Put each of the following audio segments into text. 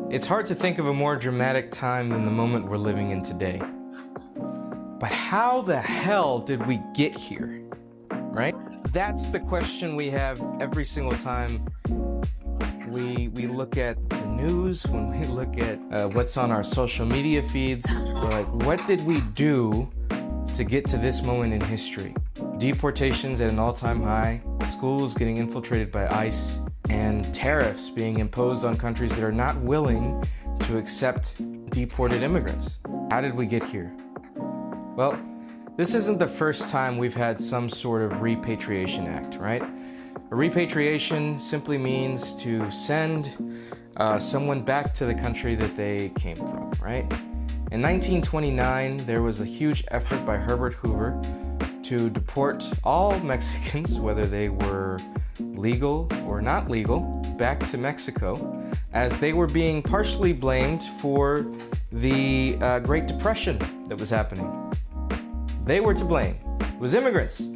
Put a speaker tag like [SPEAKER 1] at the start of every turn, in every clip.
[SPEAKER 1] It's hard to think of a more dramatic time than the moment we're living in today. But how the hell did we get here, right? That's the question we have every single time we look at the news, when we look at what's on our social media feeds. We're like, what did we do to get to this moment in history? Deportations at an all-time high, schools getting infiltrated by ICE, and tariffs being imposed on countries that are not willing to accept deported immigrants. How did we get here? Well, this isn't the first time we've had some sort of repatriation act, right? A repatriation simply means to send someone back to the country that they came from, right? In 1929, there was a huge effort by Herbert Hoover to deport all Mexicans, whether they were legal or not legal, back to Mexico, as they were being partially blamed for the Great Depression that was happening. They were to blame. It was immigrants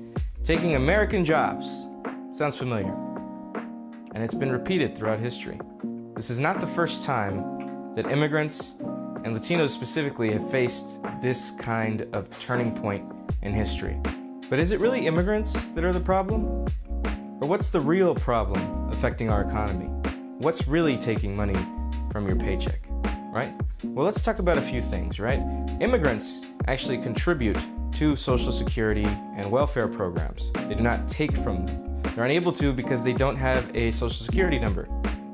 [SPEAKER 1] taking American jobs. Sounds familiar. And it's been repeated throughout history. This is not the first time that immigrants, and Latinos specifically, have faced this kind of turning point in history. But is it really immigrants that are the problem? Or what's the real problem affecting our economy? What's really taking money from your paycheck, right? Well, let's talk about a few things, right? Immigrants actually contribute to Social Security and welfare programs. They do not take from them. They're unable to because they don't have a Social Security number,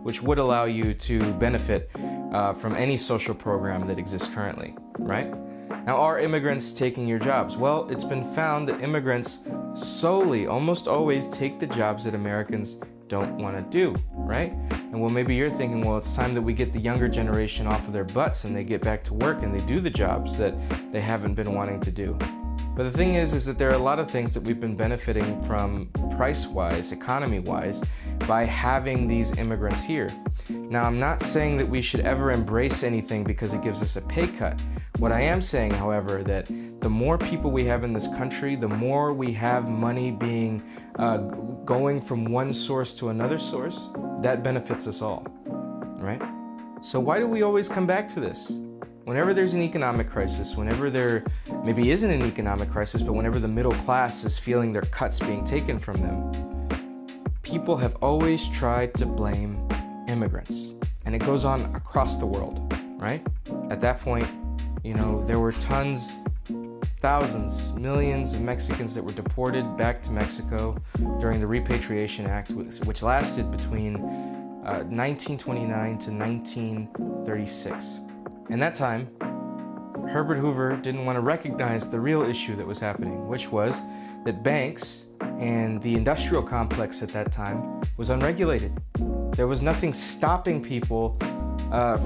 [SPEAKER 1] which would allow you to benefit from any social program that exists currently, right? Now, are immigrants taking your jobs? Well, it's been found that immigrants solely, almost always, take the jobs that Americans don't want to do, right? And well, maybe you're thinking, well, it's time that we get the younger generation off of their butts and they get back to work and they do the jobs that they haven't been wanting to do. But the thing is that there are a lot of things that we've been benefiting from price-wise, economy-wise, by having these immigrants here. Now, I'm not saying that we should ever embrace anything because it gives us a pay cut. What I am saying, however, that the more people we have in this country, the more we have money being going from one source to another source, that benefits us all, right? So why do we always come back to this? Whenever there's an economic crisis, whenever there maybe isn't an economic crisis, but whenever the middle class is feeling their cuts being taken from them, people have always tried to blame immigrants. And it goes on across the world, right? At that point, you know, there were tons, thousands, millions of Mexicans that were deported back to Mexico during the Repatriation Act, which lasted between 1929 to 1936. And that time, Herbert Hoover didn't want to recognize the real issue that was happening, which was that banks and the industrial complex at that time was unregulated. There was nothing stopping people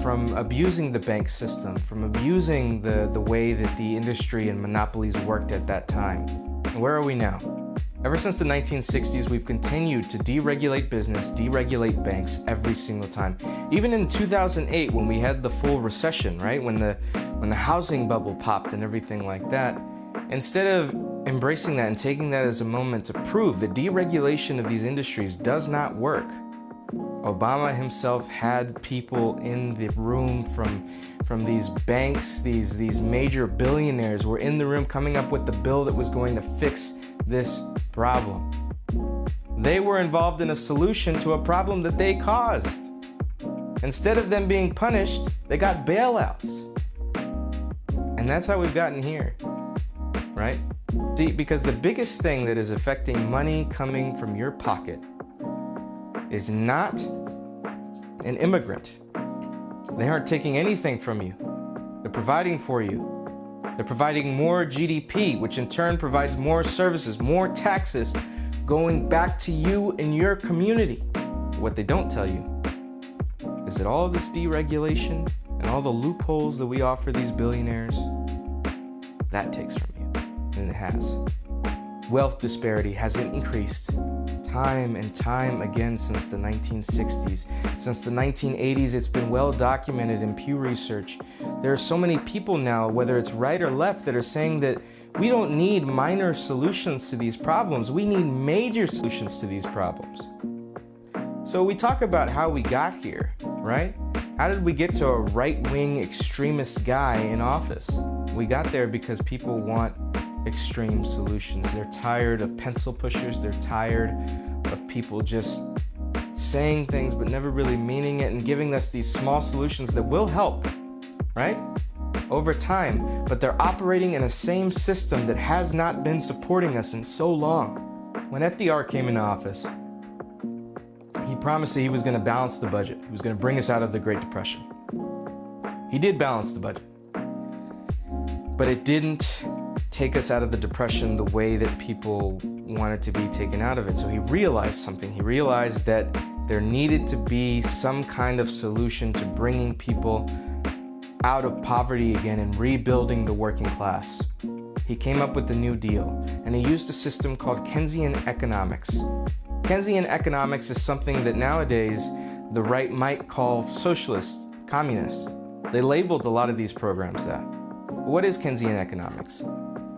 [SPEAKER 1] from abusing the bank system, from abusing the way that the industry and monopolies worked at that time. And where are we now? Ever since the 1960s, we've continued to deregulate business, deregulate banks every single time. Even in 2008, when we had the full recession, right? When the housing bubble popped and everything like that, instead of embracing that and taking that as a moment to prove that deregulation of these industries does not work, Obama himself had people in the room from these banks, these major billionaires were in the room coming up with the bill that was going to fix this problem. They were involved in a solution to a problem that they caused. Instead of them being punished, they got bailouts. And that's how we've gotten here, right? See, because the biggest thing that is affecting money coming from your pocket is not an immigrant. They aren't taking anything from you. They're providing for you. They're providing more GDP, which in turn provides more services, more taxes going back to you and your community. What they don't tell you is that all of this deregulation and all the loopholes that we offer these billionaires, that takes from you, and it has. Wealth disparity has increased time and time again since the 1960s. Since the 1980s, it's been well documented in Pew Research. There are so many people now, whether it's right or left, that are saying that we don't need minor solutions to these problems. We need major solutions to these problems. So we talk about how we got here, right? How did we get to a right-wing extremist guy in office? We got there because people want extreme solutions. They're tired of pencil pushers. They're tired of people just saying things but never really meaning it and giving us these small solutions that will help, right? Over time, but they're operating in a same system that has not been supporting us in so long. When FDR came into office, he promised that he was going to balance the budget. He was going to bring us out of the Great Depression. He did balance the budget, but it didn't take us out of the Depression the way that people wanted to be taken out of it. So he realized something. He realized that there needed to be some kind of solution to bringing people out of poverty again and rebuilding the working class. He came up with the New Deal, and he used a system called Keynesian economics. Keynesian economics is something that nowadays the right might call socialist, communist. They labeled a lot of these programs that. But what is Keynesian economics?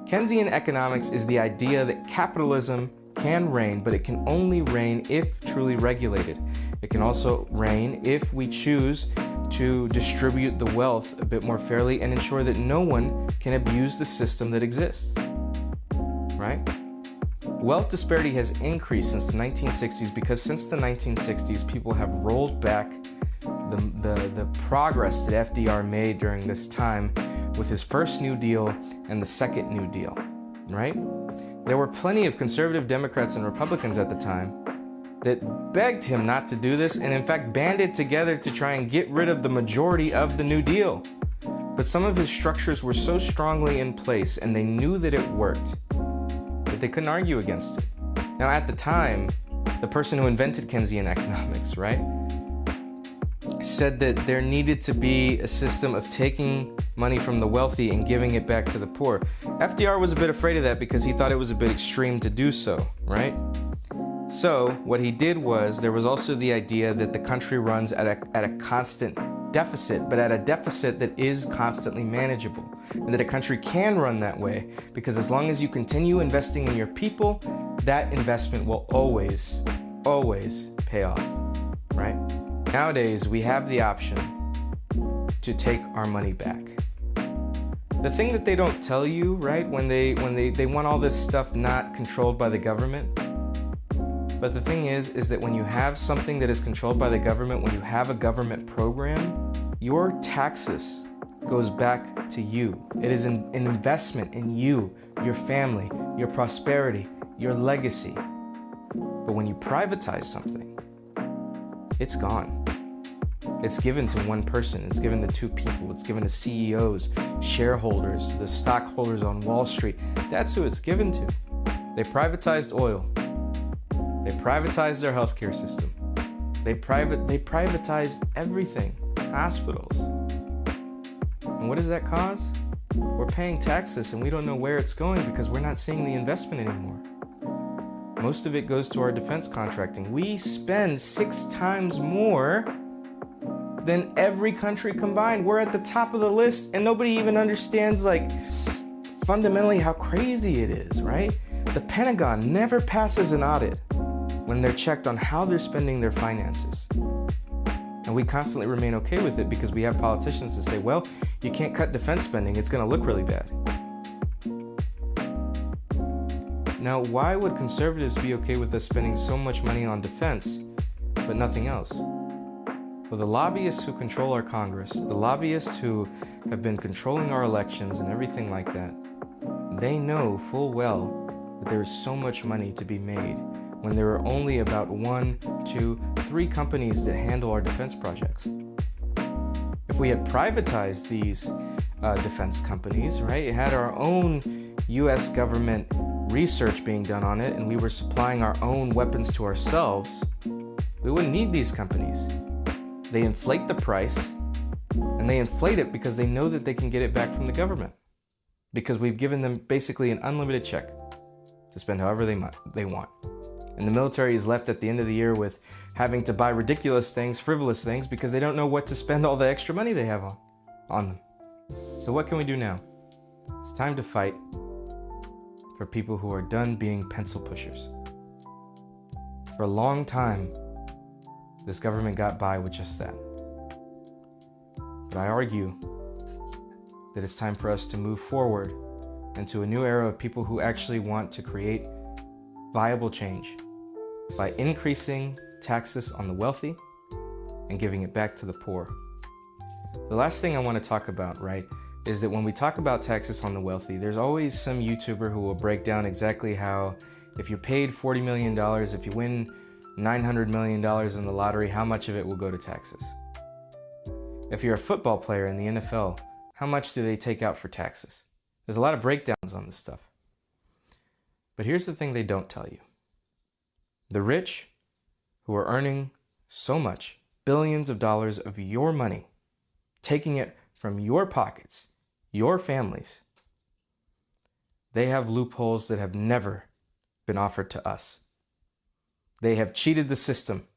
[SPEAKER 1] Keynesian economics is the idea that capitalism can reign, but it can only reign if truly regulated. It can also reign if we choose to distribute the wealth a bit more fairly and ensure that no one can abuse the system that exists, right? Wealth disparity has increased since the 1960s because since the 1960s, people have rolled back the progress that FDR made during this time with his first New Deal and the second New Deal, right? There were plenty of conservative Democrats and Republicans at the time that begged him not to do this and in fact banded together to try and get rid of the majority of the New Deal. But some of his structures were so strongly in place and they knew that it worked that they couldn't argue against it. Now at the time, the person who invented Keynesian economics, right, said that there needed to be a system of taking money from the wealthy and giving it back to the poor. FDR was a bit afraid of that because he thought it was a bit extreme to do so, right? So what he did was, there was also the idea that the country runs at a constant deficit, but at a deficit that is constantly manageable, and that a country can run that way because as long as you continue investing in your people, that investment will always pay off, right? Nowadays, we have the option to take our money back. The thing that they don't tell you, right, when they want all this stuff not controlled by the government, but the thing is that when you have something that is controlled by the government, when you have a government program, your taxes goes back to you. It is an investment in you, your family, your prosperity, your legacy. But when you privatize something, it's gone. It's given to one person, it's given to two people, it's given to CEOs, shareholders, the stockholders on Wall Street. That's who it's given to. They privatized oil. They privatized their healthcare system. They privatized everything, hospitals. And what does that cause? We're paying taxes and we don't know where it's going because we're not seeing the investment anymore. Most of it goes to our defense contracting. We spend 6 times more than every country combined. We're at the top of the list and nobody even understands, like, fundamentally how crazy it is, right? The Pentagon never passes an audit when they're checked on how they're spending their finances. And we constantly remain okay with it because we have politicians that say, well, you can't cut defense spending, it's gonna look really bad. Now, why would conservatives be okay with us spending so much money on defense, but nothing else? Well, the lobbyists who control our Congress, the lobbyists who have been controlling our elections and everything like that, they know full well that there is so much money to be made when there are only about 1, 2, 3 companies that handle our defense projects. If we had privatized these defense companies, right, it had our own US government research being done on it, and we were supplying our own weapons to ourselves, we wouldn't need these companies. They inflate the price, and they inflate it because they know that they can get it back from the government, because we've given them basically an unlimited check to spend however they want. And the military is left at the end of the year with having to buy ridiculous things, frivolous things, because they don't know what to spend all the extra money they have on them. So what can we do now? It's time to fight for people who are done being pencil pushers. For a long time, this government got by with just that. But I argue that it's time for us to move forward into a new era of people who actually want to create viable change by increasing taxes on the wealthy and giving it back to the poor. The last thing I want to talk about, right, is that when we talk about taxes on the wealthy, there's always some YouTuber who will break down exactly how if you're paid $40 million, if you win $900 million in the lottery, how much of it will go to taxes? If you're a football player in the NFL, how much do they take out for taxes? There's a lot of breakdowns on this stuff. But here's the thing they don't tell you. The rich who are earning so much, billions of dollars of your money, taking it from your pockets, your families, they have loopholes that have never been offered to us. They have cheated the system.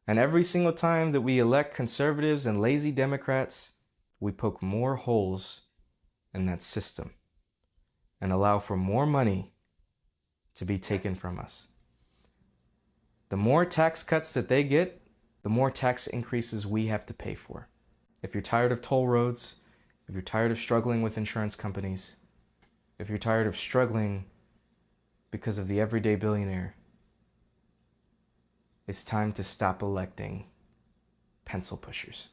[SPEAKER 1] And every single time that we elect conservatives and lazy Democrats, we poke more holes in that system and allow for more money to be taken from us. The more tax cuts that they get, the more tax increases we have to pay for. If you're tired of toll roads, if you're tired of struggling with insurance companies, if you're tired of struggling because of the everyday billionaire, it's time to stop electing pencil pushers.